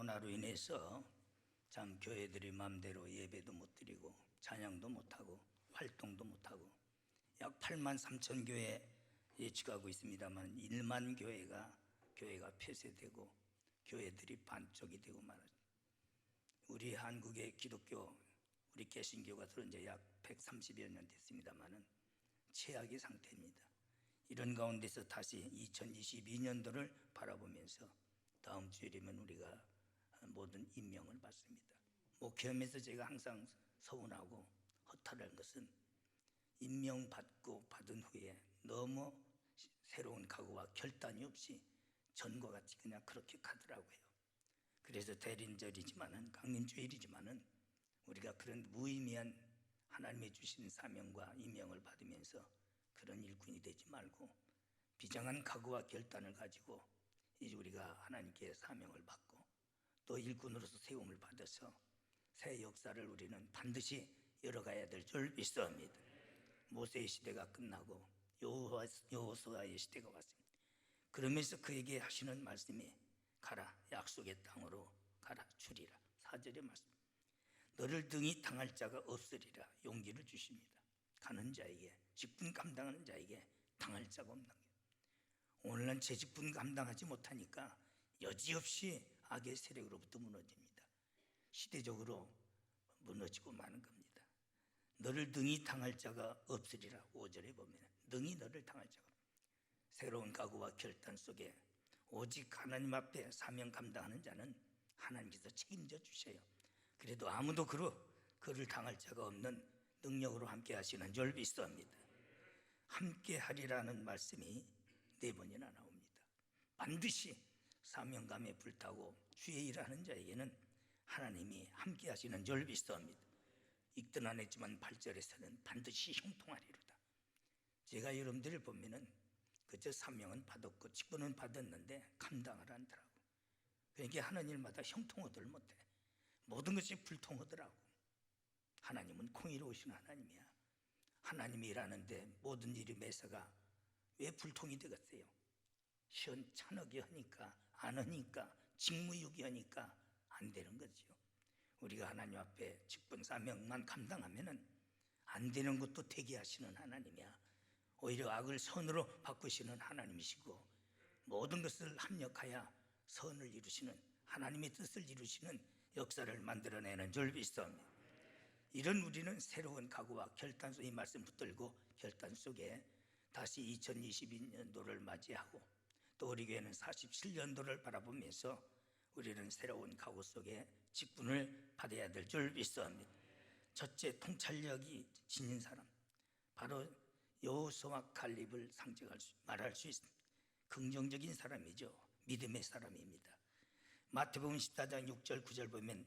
코로나로 인해서 참 교회들이 마음대로 예배도 못 드리고 찬양도 못하고 활동도 못하고 약 8만 3천 교회 예측하고 있습니다만 1만 교회가 폐쇄되고 교회들이 반쪽이 되고 말하죠. 우리 한국의 기독교, 우리 개신교가 들은 지 약 130여 년 됐습니다만은 최악의 상태입니다. 이런 가운데서 다시 2022년도를 바라보면서 다음 주일이면 우리가 모든 임명을 받습니다. 목회하면서 제가 항상 서운하고 허탈한 것은 임명받고 받은 후에 너무 새로운 각오와 결단이 없이 전과 같이 그냥 그렇게 가더라고요. 그래서 대린절이지만은 강림주일이지만은 우리가 그런 무의미한 하나님이 주신 사명과 임명을 받으면서 그런 일꾼이 되지 말고 비장한 각오와 결단을 가지고 이제 우리가 하나님께 사명을 받고 또 일꾼으로서 세움을 받아서 새 역사를 우리는 반드시 열어가야 될 줄 믿습니다. 모세의 시대가 끝나고 여호수아의 시대가 왔습니다. 그러면서 그에게 하시는 말씀이 가라, 약속의 땅으로 가라, 주리라. 4절의 말씀, 너를 등이 당할 자가 없으리라 용기를 주십니다. 가는 자에게, 직분 감당하는 자에게 당할 자가 없는 거예요. 오늘날 제 직분 감당하지 못하니까 여지없이 악의 세력으로부터 무너집니다. 시대적으로 무너지고 마는 겁니다. 너를 능히 당할 자가 없으리라. 5절에 보면 능히 너를 당할 자가 없으리라. 새로운 각오와 결단 속에 오직 하나님 앞에 사명 감당하는 자는 하나님께서 책임져 주셔요. 그래도 아무도 그를 당할 자가 없는 능력으로 함께 하시는 줄 믿습니다. 함께 하리라는 말씀이 4번이나 나옵니다. 반드시 사명감에 불타고 주의 일하는 자에게는 하나님이 함께 하시는 줄 믿습니다. 읽든 안 했지만 8절에서는 반드시 형통하리로다. 제가 여러분들을 보면은 그저 사명은 받았고 직분은 받았는데 감당을 한다라고. 그러니까 하는 일마다 형통하들 못해. 모든 것이 불통하더라고. 하나님은 공의로우신 하나님이야. 하나님이 일하는데 모든 일이 매사가 왜 불통이 되겠어요? 시원찮게 하니까, 안 하니까, 직무유기 하니까 안 되는 거죠. 우리가 하나님 앞에 직분 사명만 감당하면은 안 되는 것도 되게 하시는 하나님이야. 오히려 악을 선으로 바꾸시는 하나님이시고 모든 것을 합력하여 선을 이루시는 하나님의 뜻을 이루시는 역사를 만들어내는 줄 믿습니다. 이런 우리는 새로운 각오와 결단 속에 이 말씀 붙들고 결단 속에 다시 2022년도를 맞이하고 또 우리 교회는 47년도를 바라보면서 우리는 새로운 각오 속에 직분을 받아야 될 줄 믿습니다. 첫째, 통찰력이 지닌 사람, 바로 여호수아와 갈렙을 말할 수 있습니다. 긍정적인 사람이죠. 믿음의 사람입니다. 마태복음 14장 6절 9절 보면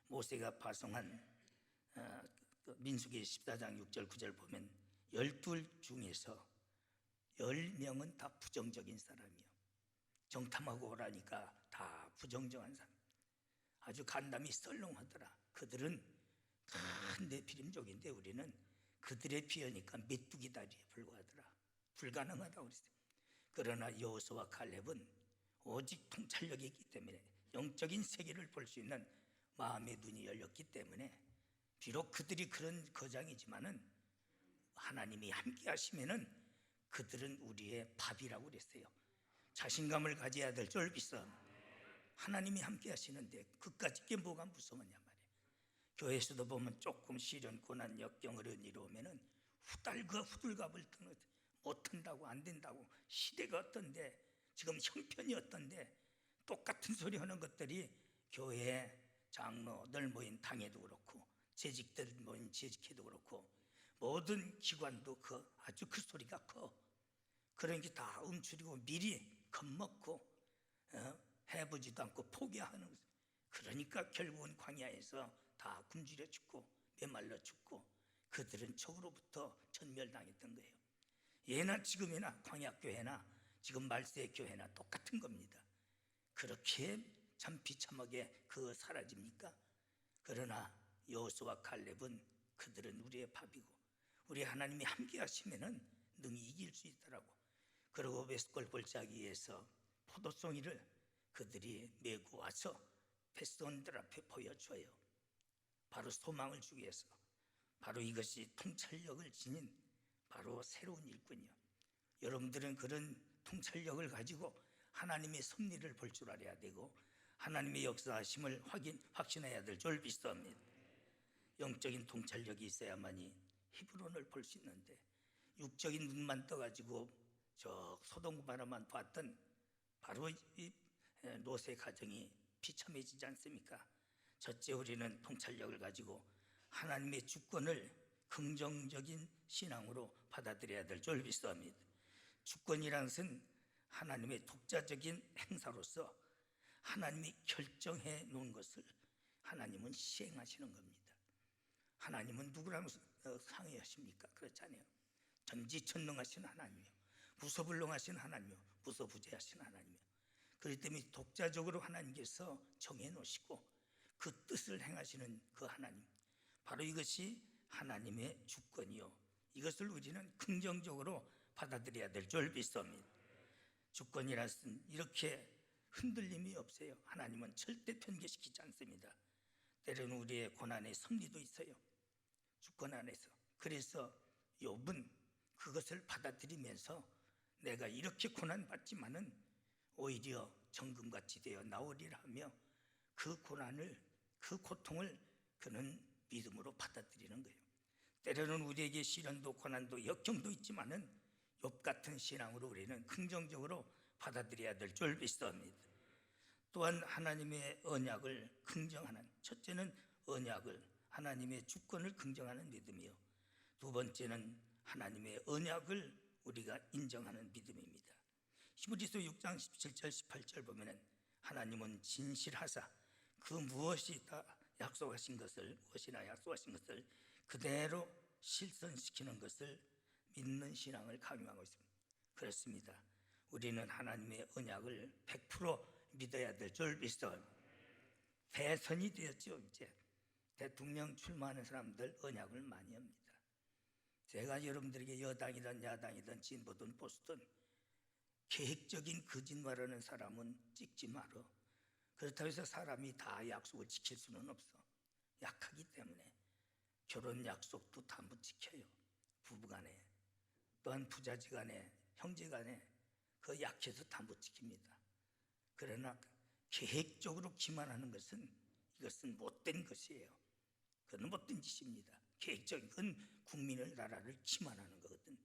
모세가 파송한 민수기 14장 6절 9절 보면 12 중에서 10명은 다 부정적인 사람이요. 정탐하고 오라니까 다 부정적인 사람. 아주 간담이 썰렁하더라. 그들은 큰 네피림족인데 우리는 그들에 비하니까 메뚜기 다리에 불과하더라. 불가능하다고 그랬어요. 그러나 여호수아와 갈렙은 오직 통찰력이 있기 때문에 영적인 세계를 볼 수 있는 마음의 눈이 열렸기 때문에 비록 그들이 그런 거장이지만은 하나님이 함께 하시면은 그들은 우리의 밥이라고 그랬어요. 자신감을 가져야 될 줄 믿어. 하나님이 함께 하시는데 그까짓 게 뭐가 무서웠냐 말이에요. 교회에서도 보면 조금 시련, 고난, 역경, 어려운 일이 오면은 후들갑을 떠는, 못한다고 안 된다고, 시대가 어떤데, 지금 형편이 어떤데, 똑같은 소리 하는 것들이 교회 장로들 모인 당에도 그렇고 재직들 모인 재직회도 그렇고 모든 기관도 아주 그 소리가 커. 그러니까 다 움츠리고 미리 겁먹고 해보지도 않고 포기하는 거죠. 그러니까 결국은 광야에서 다 굶주려 죽고 메말라 죽고 그들은 적으로부터 전멸당했던 거예요. 예나 지금이나 광야교회나 지금 말세교회나 똑같은 겁니다. 그렇게 참 비참하게 사라집니까? 그러나 여호수아와 갈렙은 그들은 우리의 밥이고 우리 하나님이 함께 하시면은 능히 이길 수 있더라고. 그리고 에스콜 골짜기에서 포도송이를 그들이 메고 와서 백성들 앞에 보여줘요. 바로 소망을 주기 위해서. 바로 이것이 통찰력을 지닌 바로 새로운 일꾼이요. 여러분들은 그런 통찰력을 가지고 하나님의 섭리를 볼 줄 알아야 되고 하나님의 역사하심을 확신해야 될 줄 믿습니다. 영적인 통찰력이 있어야만이 히브론을 볼 수 있는데 육적인 눈만 떠가지고 저 소돔 고모라만 봤던 바로 이 롯의 가정이 비참해지지 않습니까? 첫째, 우리는 통찰력을 가지고 하나님의 주권을 긍정적인 신앙으로 받아들여야 될 줄 믿습니다. 주권이란 것은 하나님의 독자적인 행사로서 하나님이 결정해 놓은 것을 하나님은 시행하시는 겁니다. 하나님은 누구랑 상의하십니까? 그렇잖아요. 전지전능하신 하나님이요, 무소불능하신 하나님이요, 무소부재하신 하나님이요. 그렇기 때문에 독자적으로 하나님께서 정해 놓으시고 그 뜻을 행하시는 그 하나님, 바로 이것이 하나님의 주권이요, 이것을 우리는 긍정적으로 받아들여야 될 줄 믿습니다. 주권이라는 것은 이렇게 흔들림이 없어요. 하나님은 절대 편개시키지 않습니다. 때로는 우리의 고난의 섭리도 있어요, 주권 안에서. 그래서 욥은 그것을 받아들이면서 내가 이렇게 고난받지만은 오히려 정금같이 되어 나오리라 하며 그 고난을, 그 고통을 그는 믿음으로 받아들이는 거예요. 때로는 우리에게 시련도 고난도 역경도 있지만은 욥 같은 신앙으로 우리는 긍정적으로 받아들여야 될 줄 믿습니다. 또한 하나님의 언약을 긍정하는, 첫째는 언약을, 하나님의 주권을 긍정하는 믿음이요, 두 번째는 하나님의 언약을 우리가 인정하는 믿음입니다. 히브리서 6장 17절 18절 보면은 하나님은 진실하사 그 무엇이나 약속하신 것을 그대로 실천시키는 것을 믿는 신앙을 강요하고 있습니다. 그렇습니다. 우리는 하나님의 언약을 100% 믿어야 될 줄 믿어요. 대선이 되었죠. 이제 대통령 출마하는 사람들 언약을 많이 합니다. 제가 여러분들에게 여당이든 야당이든 진보든 보수든 계획적인 거짓말하는 사람은 찍지 말어. 그렇다고 해서 사람이 다 약속을 지킬 수는 없어. 약하기 때문에. 결혼 약속도 다 못 지켜요. 부부간에, 또한 부자지간에, 형제간에 그 약해서 다 못 지킵니다. 그러나 계획적으로 기만하는 것은, 이것은 못된 것이에요. 그건 못된 짓입니다. 계획적인 건 국민을, 나라를 기만하는 거거든.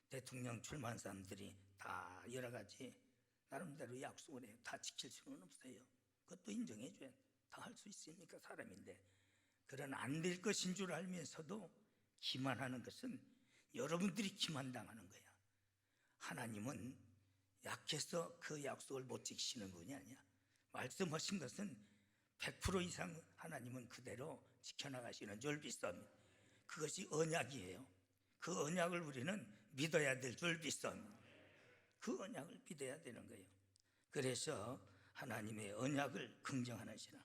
대통령 출마한 사람들이 다 여러 가지 나름대로 약속을 해요. 다 지킬 수는 없어요. 그것도 인정해줘야 다 할 수 있습니까? 사람인데. 그러나 안 될 것인 줄 알면서도 기만하는 것은 여러분들이 기만당하는 거야. 하나님은 약해서 그 약속을 못 지키시는 분이 아니야. 말씀하신 것은 100% 이상 하나님은 그대로 지켜나가시는 줄 믿습니다. 그것이 언약이에요. 그 언약을 우리는 믿어야 될 줄 믿습니다. 그 언약을 믿어야 되는 거예요. 그래서 하나님의 언약을 긍정하는 신앙.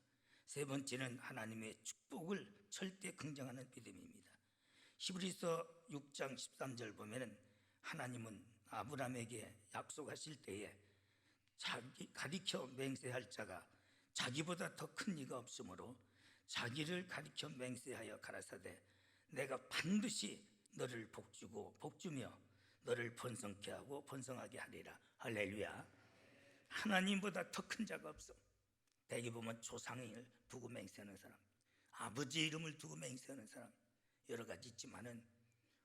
세 번째는 하나님의 축복을 절대 긍정하는 믿음입니다. 히브리서 6장 13절 보면은 하나님은 아브라함에게 약속하실 때에 자기 가리켜 맹세할 자가 자기보다 더 큰 이가 없으므로 자기를 가리켜 맹세하여 가라사대 내가 반드시 너를 복주고 복주며 너를 번성케 하고 번성하게 하리라. 할렐루야. 하나님보다 더 큰 자가 없어. 대개 보면 조상을 두고 맹세하는 사람, 아버지 이름을 두고 맹세하는 사람 여러 가지 있지만은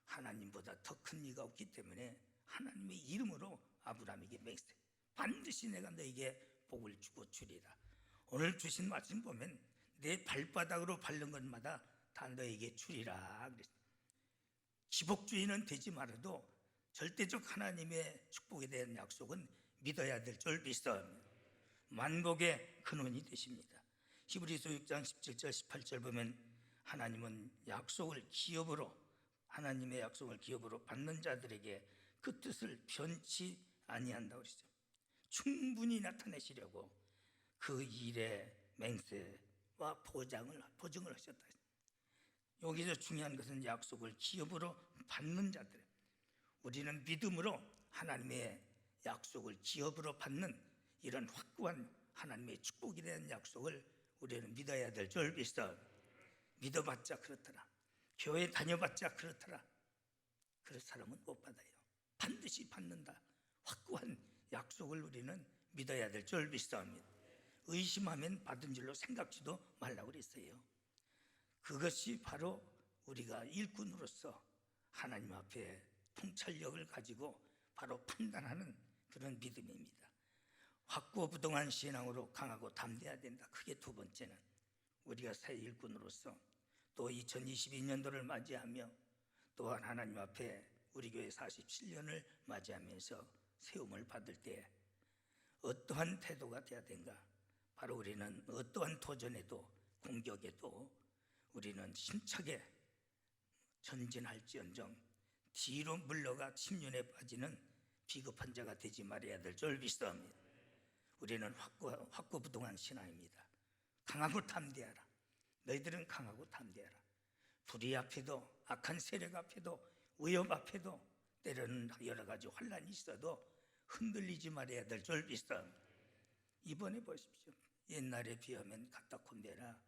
하나님보다 더 큰 이가 없기 때문에 하나님의 이름으로 아브라함에게 맹세, 반드시 내가 너에게 복을 주고 주리라. 오늘 주신 말씀 보면 내 발바닥으로 밟는 것마다 다 너에게 주리라. 기복주의는 되지 말아도 절대적 하나님의 축복에 대한 약속은 믿어야 될 줄 믿습니다. 만복의 근원이 되십니다. 히브리서 6장 17절 18절 보면 하나님은 약속을 기업으로, 하나님의 약속을 기업으로 받는 자들에게 그 뜻을 변치 아니한다고 그랬죠. 충분히 나타내시려고 그 일의 맹세와 보증을 하셨다. 여기서 중요한 것은 약속을 기업으로 받는 자들. 우리는 믿음으로 하나님의 약속을 기업으로 받는 이런 확고한 하나님의 축복에 대한 약속을 우리는 믿어야 될 줄 믿어. 믿어봤자 그렇더라. 교회 다녀봤자 그렇더라. 그런 사람은 못 받아요. 반드시 받는다. 확고한 약속을 우리는 믿어야 될 줄 믿습니다. 의심하면 받은 줄로 생각지도 말라고 그랬어요. 그것이 바로 우리가 일꾼으로서 하나님 앞에 통찰력을 가지고 바로 판단하는 그런 믿음입니다. 확고부동한 신앙으로 강하고 담대해야 된다. 그게 두 번째는 우리가 새 일꾼으로서 또 2022년도를 맞이하며 또한 하나님 앞에 우리 교회 47년을 맞이하면서 세움을 받을 때 어떠한 태도가 돼야 되는가? 바로 우리는 어떠한 도전에도 공격에도 우리는 힘차게 전진할지언정 뒤로 물러가 침륜에 빠지는 비겁한 자가 되지 말아야 될 줄 믿습니다. 우리는 확고부동한 신앙입니다. 강하고 담대하라. 너희들은 강하고 담대하라. 불의 앞에도 악한 세력 앞에도 위협 앞에도 때로는 여러 가지 환란이 있어도 흔들리지 말아야 될 줄 믿습니다. 이번에 보십시오. 옛날에 비하면 가타콤베나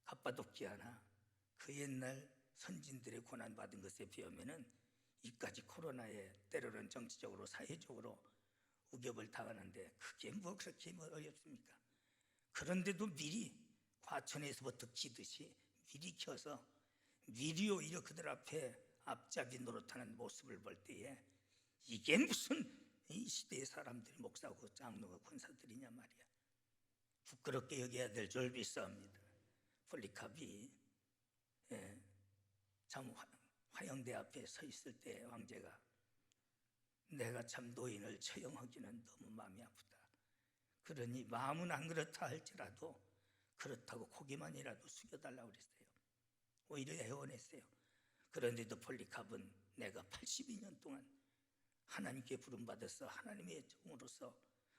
갑바도키아나 그 옛날 선진들의 고난받은 것에 비하면은 이까지 코로나에 때로는 정치적으로 사회적으로 우ገብ을 당하는데 그게 뭐 그렇게 어렵습니까? 그런데도 미리 과천에서부터 기듯이 미리 켜서 미리 오히려 그들 앞에 앞잡이 노릇하는 모습을 볼 때에 이게 무슨 이 시대의 사람들이 목사고 장로가 권사들이냐 말이야. 부끄럽게 여겨야 될 줄 믿습니다. 폴리카비 참 화영대 앞에 서 있을 때 왕제가 내가 참 노인을 처형하기는 너무 마음이 아프다. 그러니 마음은 안 그렇다 할지라도 그렇다고 고개만이라도 숙여달라고 그랬어요. 오히려 애원했어요. 그런데도 폴리캅은 내가 82년 동안 하나님께 부름받아서 하나님의 종으로서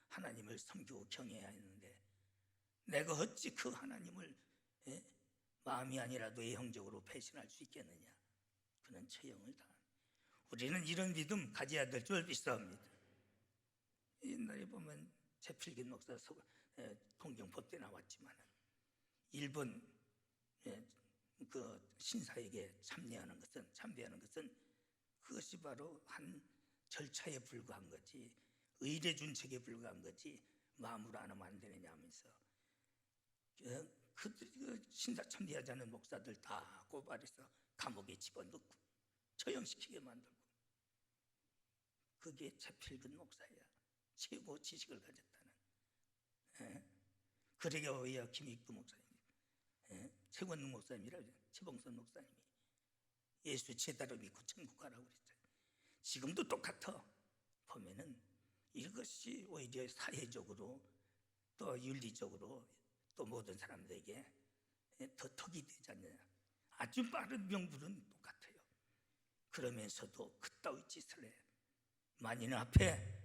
하나님을 섬기고 경외해야 했는데 내가 어찌 그 하나님을 마음이 아니라도 애형적으로 배신할 수 있겠느냐. 그는 처형을 당한. 우리는 이런 믿음 가져야 될 줄 믿습니다. 옛날에 보면 최필긴 목사 동경포 때 나왔지만 일본 그 신사에게 참배하는 것은 그것이 바로 한 절차에 불과한 거지 의례 준칙에 불과한 거지 마음으로 안 하면 안 되느냐 하면서 그 신사 참배하지 않은 목사들 다 고발해서 감옥에 집어넣고 처형시키게 만들고 그게 최필근 목사야. 최고 지식을 가졌다는. 그러게 오히려 김익두 목사님, 최권능 목사님이라고 최봉선 목사님이 예수 제대로 믿고 천국 가라고 그랬어요. 지금도 똑같아. 보면은 이것이 오히려 사회적으로 또 윤리적으로 또 모든 사람들에게 더 덕이 되지 않느냐. 아주 빠른 명분은 똑같아요. 그러면서도 그따위 짓을 해. 만인 앞에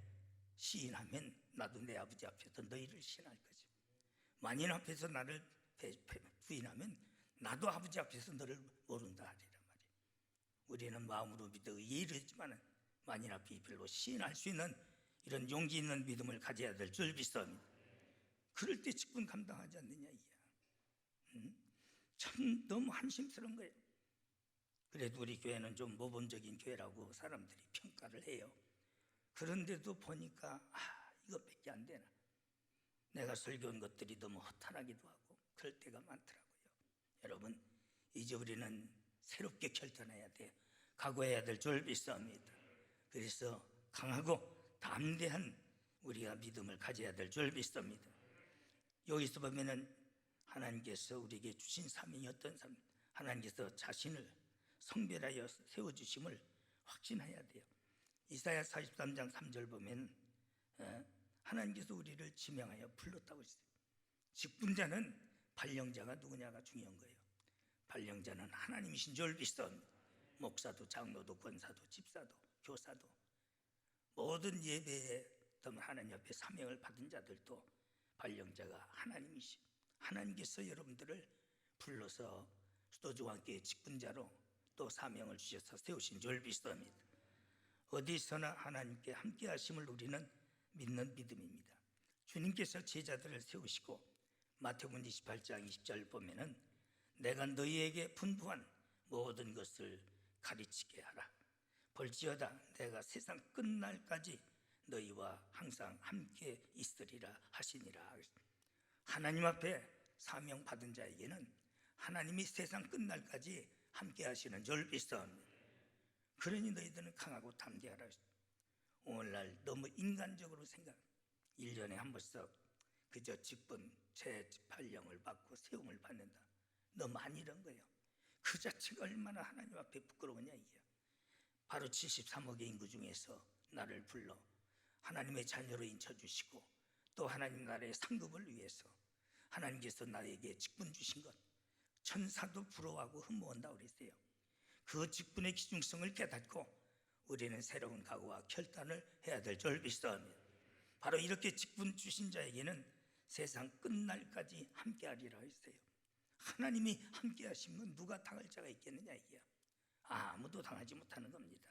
시인하면 나도 내 아버지 앞에서 너희를 시인할 거지. 만인 앞에서 나를 부인하면 나도 아버지 앞에서 너를 모른다 하리란 말이에요. 우리는 마음으로 믿어 이르지만 만인 앞에 별로 시인할 수 있는 이런 용기 있는 믿음을 가져야 될 줄 믿습니다. 그럴 때 직분 감당하지 않느냐 이야. 참 너무 한심스러운 거예요. 그래도 우리 교회는 좀 모범적인 교회라고 사람들이 평가를 해요. 그런데도 보니까 이것밖에 안 되나. 내가 설교한 것들이 너무 허탄하기도 하고 그럴 때가 많더라고요. 여러분 이제 우리는 새롭게 결단해야 돼. 각오해야 될 줄 믿습니다. 그래서 강하고 담대한 우리가 믿음을 가져야 될 줄 믿습니다. 여기서 보면은 하나님께서 우리에게 주신 사명이 어떤 사명, 하나님께서 자신을 성별하여 세워주심을 확신해야 돼요. 이사야 43장 3절 보면 하나님께서 우리를 지명하여 불렀다고 했어요. 직분자는 발령자가 누구냐가 중요한 거예요. 발령자는 하나님이신 줄 믿습니다. 목사도 장로도 권사도 집사도 교사도 모든 예배에 하나님 앞에 사명을 받은 자들도 발령자가 하나님이시. 하나님께서 여러분들을 불러서 수도주와 함께 직분자로 또 사명을 주셔서 세우신 줄 믿습니다. 어디서나 하나님께 함께 하심을 우리는 믿는 믿음입니다. 주님께서 제자들을 세우시고 마태복음 28장 20절 보면은 내가 너희에게 분부한 모든 것을 가르치게 하라. 볼지어다 내가 세상 끝날까지 너희와 항상 함께 있으리라 하시니라. 하나님 앞에 사명 받은 자에게는 하나님이 세상 끝날까지 함께 하시는 줄 믿사옵니다. 그러니 너희들은 강하고 담대하라. 오늘날 너무 인간적으로 생각, 1년에 한 번씩 그저 직분 제8령을 받고 세움을 받는다. 너무 안 이런 거예요. 그 자체가 얼마나 하나님 앞에 부끄러우냐 이게. 바로 73억의 인구 중에서 나를 불러 하나님의 자녀로 인쳐주시고 또 하나님 나라의 상급을 위해서 하나님께서 나에게 직분 주신 것, 천사도 부러워하고 흠모한다고 그랬어요. 그 직분의 기중성을 깨닫고 우리는 새로운 각오와 결단을 해야 될 줄 믿사옵니다. 바로 이렇게 직분 주신 자에게는 세상 끝날까지 함께하리라 했어요. 하나님이 함께 하시면 누가 당할 자가 있겠느냐 이게요. 아무도 당하지 못하는 겁니다.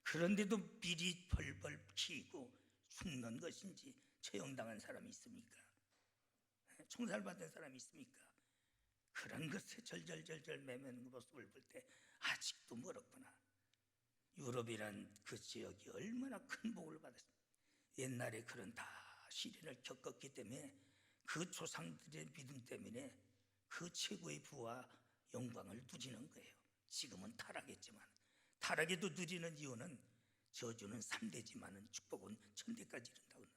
그런데도 미리 벌벌 피고 죽는 것인지 처형당한 사람이 있습니까? 총살받은 사람이 있습니까? 그런 것에 절절절절 매매는 모습을 볼 때 아직도 멀었구나. 유럽이란 그 지역이 얼마나 큰 복을 받았습니까? 옛날에 그런 다 시련을 겪었기 때문에 그 조상들의 믿음 때문에 그 최고의 부와 영광을 누리는 거예요. 지금은 타락했지만 타락에도 누리는 이유는 저주는 3대지만은 축복은 1000대까지 이른다고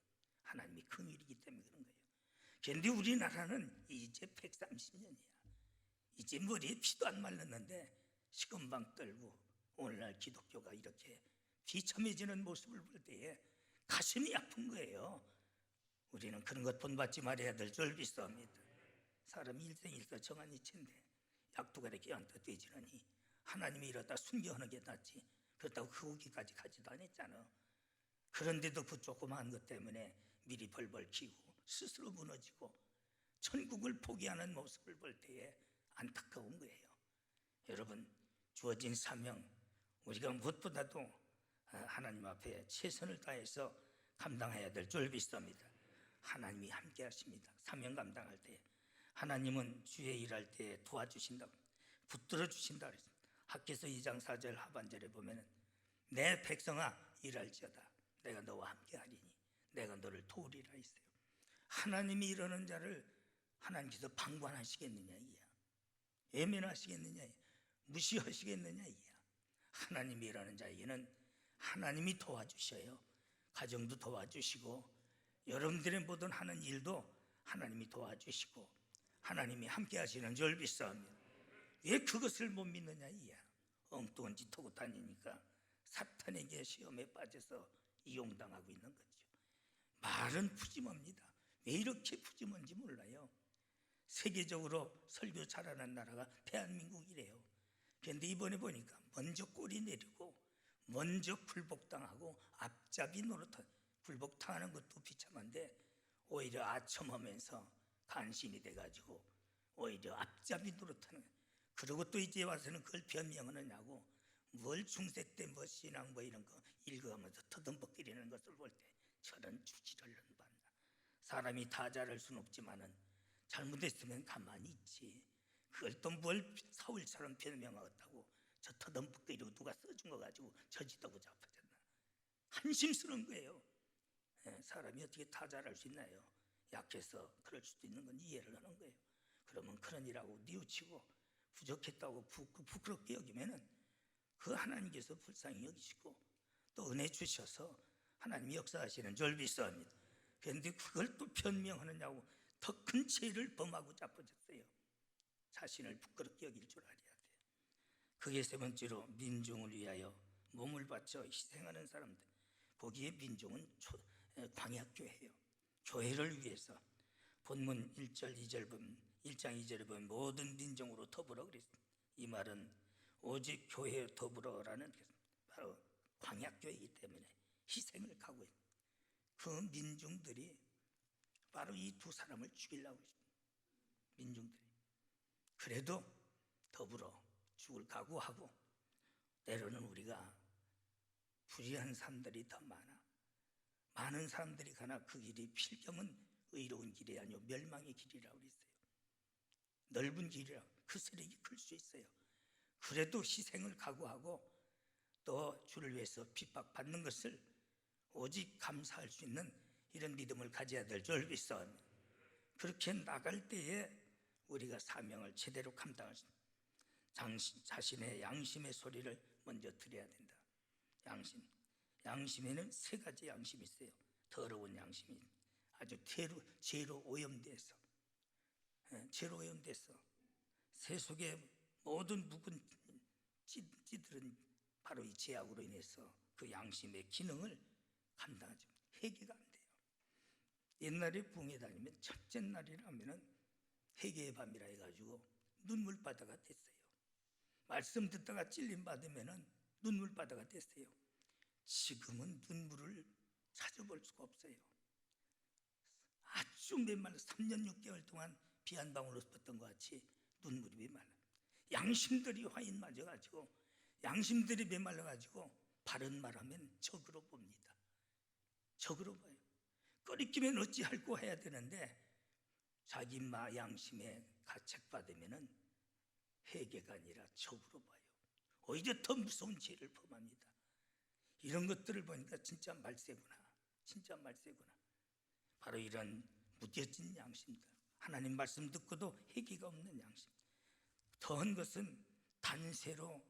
하나님이 긍휼이기 때문에 그런 거예요. 그런데 우리나라는 이제 130년이야. 이제 머리에 피도 안 말랐는데 시건방 떨고 오늘날 기독교가 이렇게 비참해지는 모습을 볼 때에 가슴이 아픈 거예요. 우리는 그런 것 본받지 말아야 될 줄 믿사옵니다. 사람이 일생일사 정한 이치인데 약두가리 깨안다 되지라니 하나님이 이러다 순교하는 게 낫지. 그렇다고 그 후기까지 가지도 않았잖아. 그런데도 그 조그마한 것 때문에 미리 벌벌 키고 스스로 무너지고 천국을 포기하는 모습을 볼 때에 안타까운 거예요. 여러분, 주어진 사명 우리가 무엇보다도 하나님 앞에 최선을 다해서 감당해야 될 줄 믿습니다. 하나님이 함께 하십니다. 사명 감당할 때 하나님은 주의 일할 때 도와주신다고, 붙들어 주신다 그랬습니다. 학개서 2장 4절 하반절에 보면 내 백성아 일할지어다 내가 너와 함께 하리니 내가 너를 도우리라 했어요. 하나님이 이러는 자를 하나님께서 방관하시겠느냐 이야. 외면하시겠느냐 이야. 무시하시겠느냐 이야. 하나님이 일하는 자에게는 하나님이 도와주셔요. 가정도 도와주시고 여러분들의 모든 하는 일도 하나님이 도와주시고 하나님이 함께 하시는 줄 믿사옵니다. 왜 그것을 못 믿느냐 이야. 엉뚱한 짓 하고 다니니까 사탄에게 시험에 빠져서 이용당하고 있는 거죠. 말은 푸짐합니다. 왜 이렇게 푸짐한지 몰라요. 세계적으로 설교 잘하는 나라가 대한민국이래요. 그런데 이번에 보니까 먼저 꼬리 내리고 먼저 굴복당하고 앞잡이 노릇한, 굴복당하는 것도 비참한데 오히려 아첨하면서 간신이 돼가지고 오히려 앞잡이 노릇하는. 그리고 또 이제 와서는 그걸 변명하느냐고 뭘 중세 때 뭐 신앙 뭐 이런 거 읽어가면서 터듬벅거리는 것을 볼 때 저런 주지를 받나. 사람이 다 잘할 수는 없지만은 잘못했으면 가만히 있지. 그걸 또 뭘 사울처럼 변명하겠다고 저 터듬벅거리고 누가 써준 거 가지고 저지다고 잡아졌나. 한심스러운 거예요. 사람이 어떻게 다 잘할 수 있나요? 약해서 그럴 수도 있는 건 이해를 하는 거예요. 그러면 그런 일하고 뉘우치고 부족했다고 부끄럽게 여기면은 그 하나님께서 불쌍히 여기시고 또 은혜 주셔서 하나님이 역사하시는 줄 믿사옵니다. 그런데 그걸 또 변명하느냐고 더 큰 죄를 범하고 자빠졌어요. 자신을 부끄럽게 여길 줄 알아야 돼요. 그게 세 번째로 민중을 위하여 몸을 바쳐 희생하는 사람들. 거기에 민중은 광야교회예요. 교회를 위해서. 본문 1절 2절 보면 1장 2절에 보면 모든 민중으로 더불어 그랬습니다. 이 말은 오직 교회에 더불어라는 바로 광야교회이기 때문에 희생을 각오했습니다. 그 민중들이 바로 이 두 사람을 죽이려고 했습니다. 민중들이. 그래도 더불어 죽을 각오하고 때로는 우리가 불의한 사람들이 더 많아. 많은 사람들이 가나 그 길이 필경은 의로운 길이 아니요 멸망의 길이라고 그랬어요. 넓은 길이라 그 세력이 클 수 있어요. 그래도 희생을 각오하고 또 주를 위해서 핍박받는 것을 오직 감사할 수 있는 이런 믿음을 가져야 될 줄 믿습니다. 그렇게 나갈 때에 우리가 사명을 제대로 감당할 수 있는 자신의 양심의 소리를 먼저 들어야 된다. 양심에는 세 가지 양심이 있어요. 더러운 양심이 아주 죄로 오염돼서 새 속에 모든 묵은 찌들은 바로 이 죄악으로 인해서 그 양심의 기능을 감당하지 회개가 안 돼요. 옛날에 부흥회 다니면 첫째 날이라면은 회개의 밤이라 해가지고 눈물바다가 됐어요. 말씀 듣다가 찔림 받으면은 눈물바다가 됐어요. 지금은 눈물을 찾아볼 수가 없어요. 아주 메말라 3년 6개월 동안 비 한 방울 없었던 것 같이 눈물이 메말라. 양심들이 화인 맞아가지고 양심들이 메말라가지고 바른 말하면 적으로 봅니다. 적으로 봐요. 꺼리끼면 어찌할꼬 해야 되는데 자기 양심에 가책받으면은 회개가 아니라 적으로 봐요. 오히려 더 무서운 죄를 범합니다. 이런 것들을 보니까 진짜 말세구나. 바로 이런 무뎌진 양심들, 하나님 말씀 듣고도 회개가 없는 양심, 더한 것은 단세로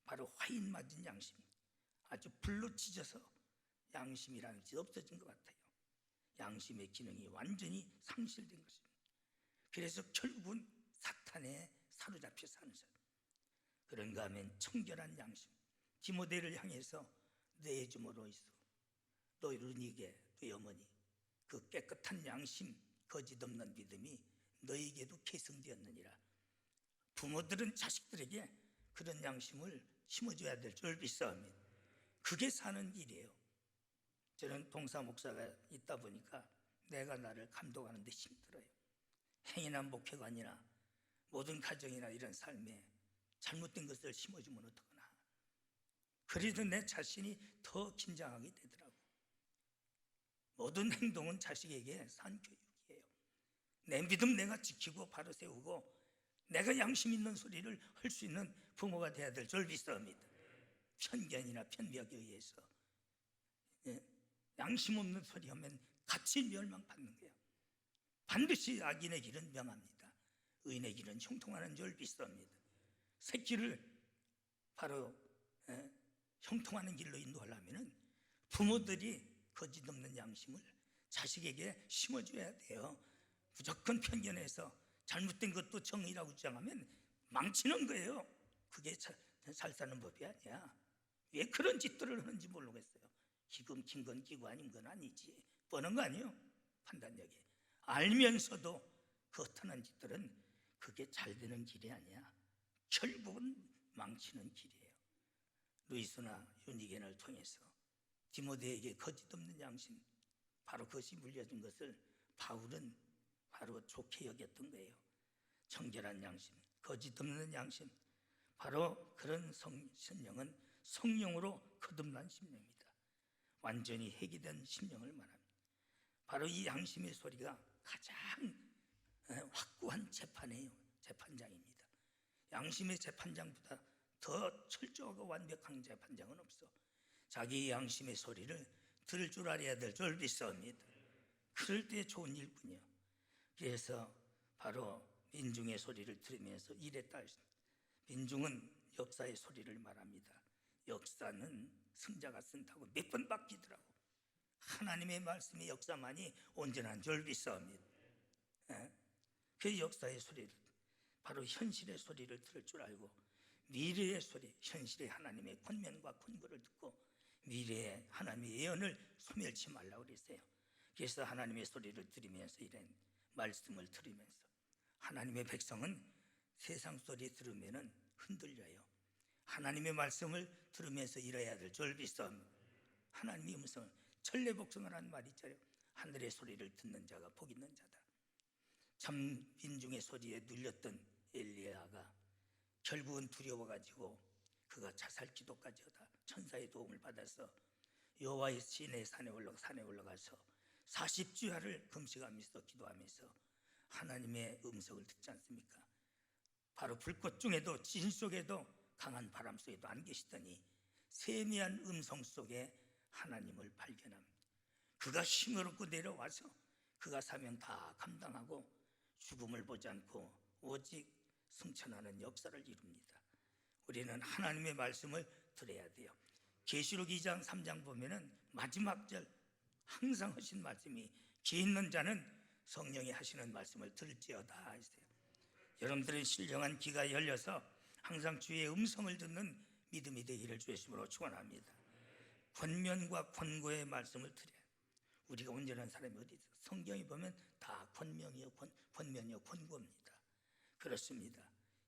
바로 화인 맞은 양심, 아주 불로 찢어서 양심이라는 것이 없어진 것 같아요. 양심의 기능이 완전히 상실된 것입니다. 그래서 결국은 사탄에 사로잡혀 사는 사람. 그런가 하면 청결한 양심, 디모데를 향해서 내 주모로 있어 너희 어른이게 너희 어머니 그 깨끗한 양심 거짓 없는 믿음이 너에게도 계승되었느니라. 부모들은 자식들에게 그런 양심을 심어줘야 될 줄 믿사옵니다. 그게 사는 길이에요. 저는 동사 목사가 있다 보니까 내가 나를 감독하는 데 힘들어요. 행위나 목회관이나 모든 가정이나 이런 삶에 잘못된 것을 심어주면 어떡하나. 그래도 내 자신이 더 긴장하게 되더라고. 모든 행동은 자식에게 산 교육이에요. 내 믿음 내가 지키고 바로 세우고 내가 양심 있는 소리를 할 수 있는 부모가 돼야 될 줄 믿습니다. 편견이나 편벽에 의해서 양심 없는 소리 하면 같이 멸망받는 거예요. 반드시 악인의 길은 명합니다. 의인의 길은 형통하는 줄 믿습니다. 새끼를 바로 형통하는 길로 인도하려면 부모들이 거짓 없는 양심을 자식에게 심어줘야 돼요. 무조건 편견해서 잘못된 것도 정의라고 주장하면 망치는 거예요. 그게 잘 사는 법이 아니야. 왜 그런 짓들을 하는지 모르겠어요. 기금 긴 건 끼고 아닌 건 아니지. 뻔한 거 아니에요. 판단력이. 알면서도 그 어떠한 짓들은 그게 잘 되는 길이 아니야. 결국은 망치는 길이에요. 루이스나 유니겐을 통해서 디모데에게 거짓 없는 양심, 바로 그것이 물려준 것을 바울은 바로 좋게 여겼던 거예요. 청결한 양심, 거짓 없는 양심, 바로 그런 심령은 성령으로 거듭난 심령입니다. 완전히 해결된 심령을 말합니다. 바로 이 양심의 소리가 가장 확고한 재판장입니다. 양심의 재판장보다 더 철저하고 완벽한 재판장은 없어. 자기 양심의 소리를 들을 줄 알아야 될 줄 믿습니다. 그럴 때 좋은 일뿐이요. 그래서 바로 민중의 소리를 들으면서 이랬다. 민중은 역사의 소리를 말합니다. 역사는 승자가 쓴다고 몇 번 바뀌더라고. 하나님의 말씀의 역사만이 온전한 줄 믿습니다. 그 역사의 소리를, 바로 현실의 소리를 들을 줄 알고 미래의 소리, 현실의 하나님의 권면과 권고를 듣고 미래의 하나님의 예언을 소멸치 말라고 그랬어요. 그래서 하나님의 소리를 들으면서 이런 말씀을 들으면서 하나님의 백성은 세상 소리 들으면 흔들려요. 하나님의 말씀을 들으면서 일해야 될 줄 믿습니다. 하나님의 음성을 천례복성을 말이 있잖아요. 하늘의 소리를 듣는 자가 복 있는 자다. 참 민중의 소리에 눌렸던 엘리야가 결국은 두려워가지고 그가 자살 기도까지 하다 천사의 도움을 받아서 여호와의 시내 산에 올라가서 40주야를 금식하면서 기도하면서 하나님의 음성을 듣지 않습니까? 바로 불꽃 중에도 진 속에도 강한 바람 속에도 안 계시더니 세미한 음성 속에 하나님을 발견합니다. 그가 힘을 얻고 내려와서 그가 사명 다 감당하고 죽음을 보지 않고 오직 승천하는 역사를 이룹니다. 우리는 하나님의 말씀을 들어야 돼요. 계시록 2장 3장 보면은 마지막 절 항상 하신 말씀이 귀 있는 자는 성령이 하시는 말씀을 들을지어다 했어요. 여러분들은 신령한 귀가 열려서 항상 주의 음성을 듣는 믿음이 되기를 주의 이름으로 축원합니다. 권면과 권고의 말씀을 들어요. 우리가 온전한 사람이 어디 있어요? 성경에 보면 다 권면이요 권면이요 권고입니다. 그렇습니다.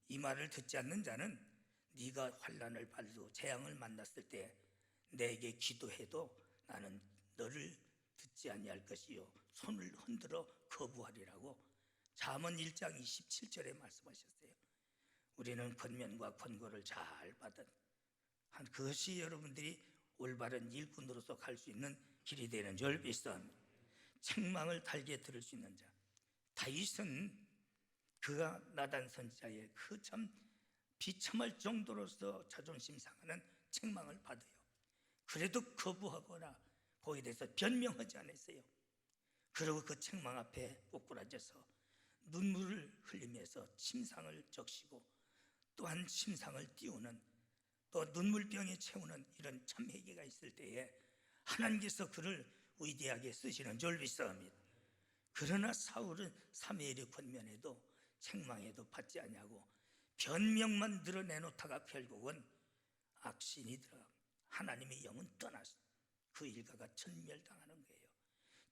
이 말을 듣지 않는 자는 네가 환난을 받고 재앙을 만났을 때 내게 기도해도 나는 너를 듣지 아니할 것이요 손을 흔들어 거부하리라고 잠언 1장 27절에 말씀하셨어요. 우리는 권면과 권고를 잘 받은 그것이 여러분들이 올바른 일꾼으로서 갈 수 있는 길이 되는 줄 믿습니다. 책망을 달게 들을 수 있는 자. 다윗은 그가 나단 선지자의 그 참 비참할 정도로서 자존심 상하는 책망을 받아요. 그래도 거부하거나 거기에 대해서 변명하지 않았어요. 그리고 그 책망 앞에 꼬꾸라져서 눈물을 흘리면서 침상을 적시고 또한 침상을 띄우는 또 눈물병에 채우는 이런 참 회개가 있을 때에 하나님께서 그를 위대하게 쓰시는 줄 믿사옵니다. 그러나 사울은 사무엘의 권면에도 책망에도 받지 아니하고 변명만 드러내놓다가 결국은 악신이 들어가 하나님의 영은 떠나서 그 일가가 전멸당하는 거예요.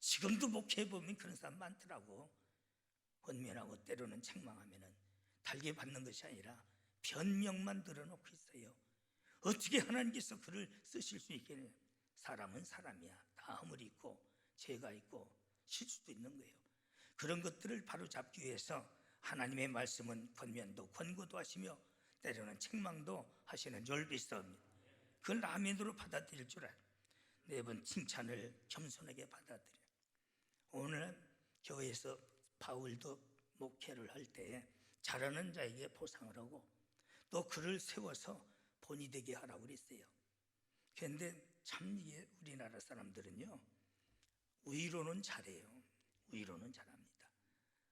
지금도 목회해보면 그런 사람 많더라고. 권면하고 때로는 책망하면 달게 받는 것이 아니라 변명만 들어놓고 있어요. 어떻게 하나님께서 그를 쓰실 수 있겠냐? 사람은 사람이야. 다 허물이 있고 죄가 있고 실수도 있는 거예요. 그런 것들을 바로잡기 위해서 하나님의 말씀은 권면도 권고도 하시며 때로는 책망도 하시는 줄 믿습니다. 그걸 라면으로 받아들일 줄 알아요. 매번 칭찬을 겸손하게 받아들여요. 오늘 교회에서 바울도 목회를 할 때에 잘하는 자에게 보상을 하고 또 그를 세워서 본이 되게 하라고 그랬어요. 그런데 참 이게 우리나라 사람들은요, 위로는 잘해요. 위로는 잘합니다.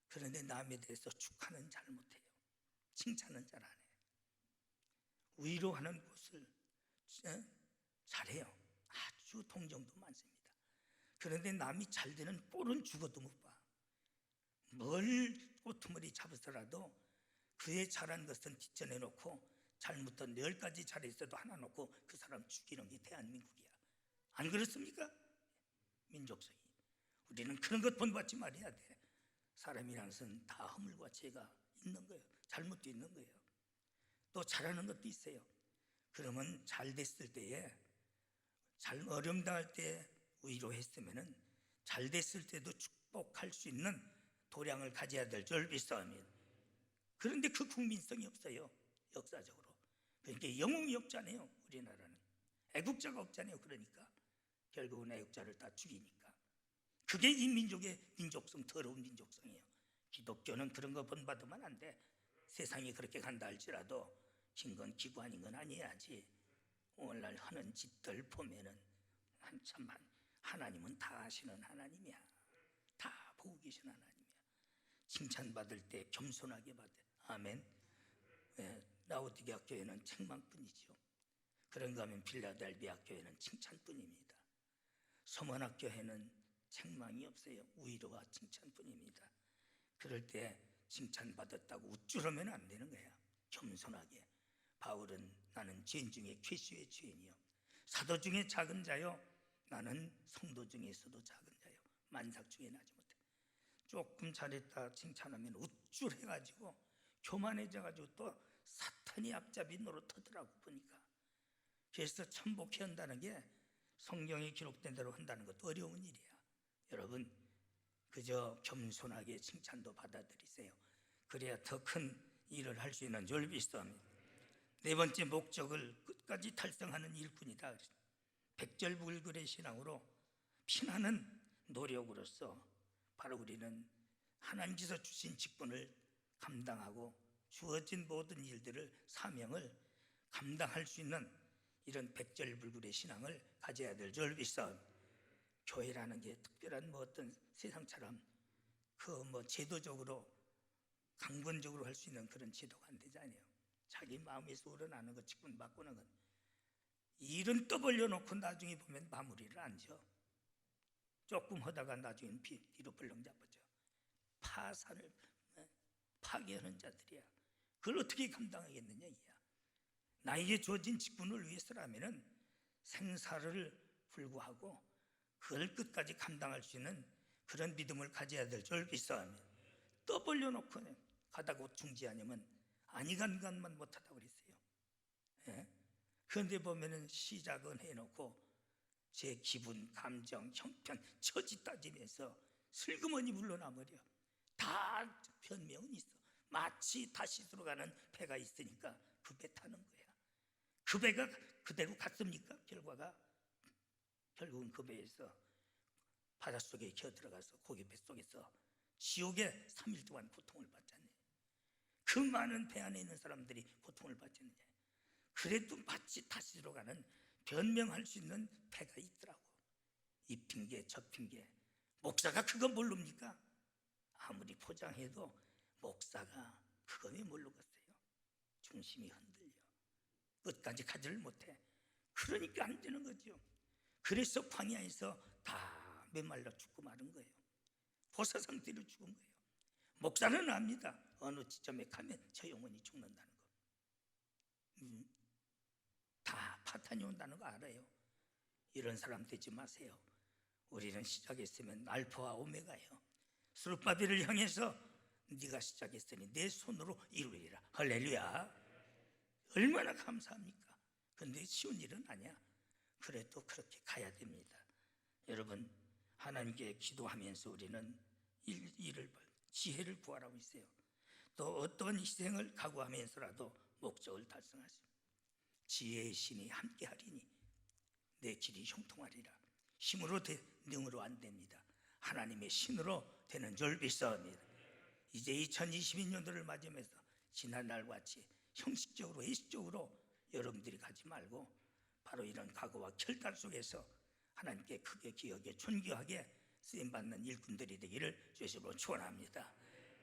그런데 남에 대해서 축하는 잘 못해요. 칭찬은 잘 안 해요. 위로하는 것을 잘해요. 아주 동정도 많습니다. 그런데 남이 잘 되는 꼴은 죽어도 못 봐. 뭘 꼬투머리 잡으서라도 그의 잘한 것은 뒷전에 놓고 잘못한 10가지 잘했어도 하나 놓고 그 사람 죽이는 게 대한민국이야. 안 그렇습니까? 민족성이. 우리는 그런 것 본받지 말아야 돼. 사람이라는 것은 다 허물과 죄가 있는 거예요. 잘못도 있는 거예요. 또 잘하는 것도 있어요. 그러면 잘 됐을 때에 잘 어려움 당할 때 위로했으면은 잘 됐을 때도 축복할 수 있는 도량을 가져야 될 줄 믿습니다. 그런데 그 국민성이 없어요. 역사적으로. 그러니까 영웅이 없잖아요. 우리나라는 애국자가 없잖아요. 그러니까 결국은 애국자를 다 죽이니까 그게 이 민족의 민족성, 더러운 민족성이에요. 기독교는 그런 거 본받으면 안 돼. 세상이 그렇게 간다 할지라도 긴 건 기구 아닌 건 아니야지. 오늘날 하는 짓들 보면은 참 하나님은 다 아시는 하나님이야. 다 보고 계신 하나님이야. 칭찬받을 때 겸손하게 받아. 아멘. 라오디게아 교회는 책망뿐이죠. 그런가 하면 빌라델비아 교회는 칭찬뿐입니다. 서머나 교회는 책망이 없어요. 위로와 칭찬뿐입니다. 그럴 때 칭찬받았다고 우쭐하면 안 되는 거야. 겸손하게. 바울은 나는 죄인 중에 괴수의 죄인이요 사도 중에 작은 자요 나는 성도 중에서도 작은 자요 만삭 중에 나지 못해. 조금 잘했다 칭찬하면 우쭐해가지고 교만해져가지고 또 사탄이 앞잡이 노릇하더라고 보니까. 그래서 천복해 한다는 게 성경에 기록된 대로 한다는 것도 어려운 일이야. 여러분 그저 겸손하게 칭찬도 받아들이세요. 그래야 더 큰 일을 할 수 있는 줄 믿습니다. 네 번째 목적을 끝까지 달성하는 일꾼이다. 백절불굴의 신앙으로 피나는 노력으로서 바로 우리는 하나님께서 주신 직분을 감당하고 주어진 모든 일들을, 사명을 감당할 수 있는 이런 백절불굴의 신앙을 가져야 될 줄 믿습니다. 교회라는 게 특별한 어떤 세상처럼 제도적으로 강권적으로 할 수 있는 그런 제도가 안 되잖아요. 자기 마음에서 우러나는 것, 직분 바꾸는 것. 일은 떠벌려 놓고 나중에 보면 마무리를 안 져. 조금 하다가 나중에는 뒤로 벌렁 잡아져. 파산을 파괴하는 자들이야. 그걸 어떻게 감당하겠느냐 이야. 나에게 주어진 직분을 위해서라면은 생사를 불구하고 그걸 끝까지 감당할 수 있는 그런 믿음을 가져야 될 줄 믿사옵니다. 떠벌려 놓고 가다가 중지하냐면 아니간 것만 못하다고 그랬어요. 예? 그런데 보면은 시작은 해놓고 제 기분, 감정, 형편, 처지 따지면서 슬그머니 물러나버려. 다 변명은 있어. 마치 다시 들어가는 배가 있으니까 그 배 타는 거야. 그 배가 그대로 갔습니까? 결국은 그 배에서 바닷속에 기어들어가서 고기 뱃속에서 지옥에 3일 동안 고통을 받잖아요. 그 많은 배 안에 있는 사람들이 고통을 받잖아요. 그래도 마치 다시 들어가는 변명할 수 있는 배가 있더라고. 이 핑계 저 핑계. 목사가 그거 모릅니까? 아무리 포장해도 목사가 그거 왜 모르겠어요? 중심이 흔들려. 끝까지 가지를 못해. 그러니까 안 되는 거죠. 그래서 광야에서 다 메말라 죽고 마른 거예요. 보사 상태로 죽은 거예요. 목사는 압니다. 어느 지점에 가면 저 영혼이 죽는다는 거. 다 파탄이 온다는 거 알아요. 이런 사람 되지 마세요. 우리는 시작했으면 알파와 오메가예요. 스룹바벨을 향해서 네가 시작했으니 내 손으로 이루리라. 할렐루야. 얼마나 감사합니까? 근데 쉬운 일은 아니야. 그래도 그렇게 가야 됩니다. 여러분, 하나님께 기도하면서 우리는 지혜를 구하라고 있어요. 또 어떤 희생을 각오하면서라도 목적을 달성하십니다. 지혜의 신이 함께하리니 내 길이 형통하리라. 힘으로 능으로 안 됩니다. 하나님의 신으로 되는 줄 믿사옵니다. 이제 2022년도를 맞이하면서 지난날과 같이 형식적으로 일시적으로 여러분들이 가지 말고 바로 이런 각오와 결단 속에서 하나님께 크게 기억에 존귀하게 쓰임받는 일꾼들이 되기를 주님으로 축원합니다.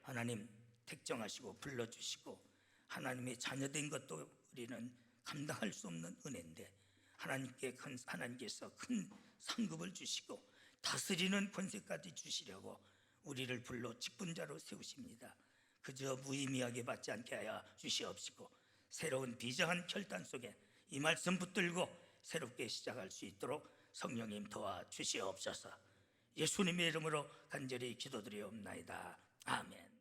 하나님 택정하시고 불러주시고 하나님의 자녀된 것도 우리는 감당할 수 없는 은혜인데 하나님께서 큰 상급을 주시고 다스리는 권세까지 주시려고 우리를 불러 직분자로 세우십니다. 그저 무의미하게 받지 않게 하여 주시옵시고 새로운 비장한 결단 속에 이 말씀 붙들고 새롭게 시작할 수 있도록 성령님 도와주시옵소서. 예수님의 이름으로 간절히 기도드리옵나이다. 아멘.